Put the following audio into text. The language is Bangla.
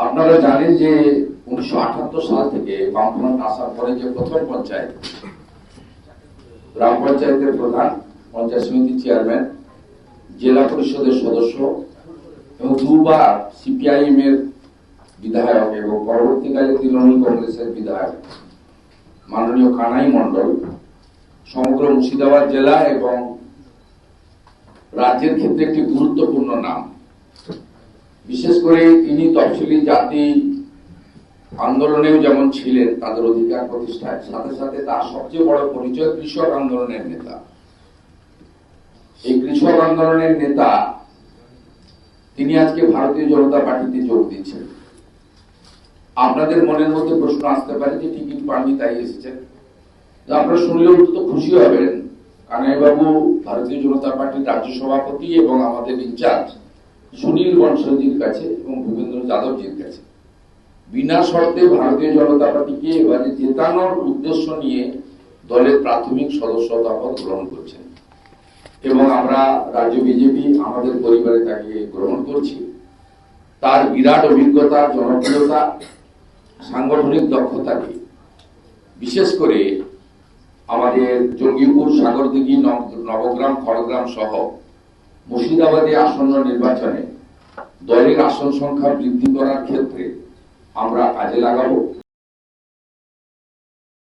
আপনারা জানেন যে 1978 সাল থেকে বামফ্রন্ট আসার পরে যে প্রথম পঞ্চায়েত, গ্রাম পঞ্চায়েতের প্রধান, পঞ্চায়েত সমিতির চেয়ারম্যান, জেলা পরিষদের সদস্য এবং দুবার সিপিআইএম এর বিধায়ক এবং পরবর্তীকালে তৃণমূল কংগ্রেসের বিধায়ক মাননীয় কানাই মণ্ডল সমগ্র মুর্শিদাবাদ জেলা এবং রাজ্যের ক্ষেত্রে একটি গুরুত্বপূর্ণ নাম। বিশেষ করে তিনি তফসিলি জাতি আন্দোলনেও যেমন ছিলেন তাদের অধিকার প্রতিষ্ঠায়, সাথে সাথে তার সবচেয়ে বড় পরিচয় কৃষক আন্দোলনের নেতা। এই কৃষক আন্দোলনের নেতা তিনি আজকে ভারতীয় জনতা পার্টিতে যোগ দিচ্ছেন। আপনাদের মনের মধ্যে প্রশ্ন আসতে পারে যে টিকিট পাননি তাই এসেছেন। আপনারা শুনলে অন্তত খুশি হবেন, কানাইবাবু ভারতীয় জনতা পার্টির রাজ্য সভাপতি এবং আমাদের ইনচার্জ সুনীল বনসলজির কাছে এবং ভূপেন্দ্র যাদবজির কাছে বিনা শর্তে ভারতীয় জনতা পার্টিকে এবারে জেতানোর উদ্দেশ্য নিয়ে দলের প্রাথমিক সদস্যতা পদ গ্রহণ করছেন এবং আমরা রাজ্য বিজেপি আমাদের পরিবারে তাকে গ্রহণ করছি। তার বিরাট অভিজ্ঞতা, জনপ্রিয়তা, সাংগঠনিক দক্ষতাকে বিশেষ করে আমাদের জঙ্গিপুর, সাগরদিঘি, নবগ্রাম, খড়গ্রাম সহ মুর্শিদাবাদে আসন্ন নির্বাচনে দলের আসন সংখ্যা বৃদ্ধি করার ক্ষেত্রে আমরা কাজে লাগাবো।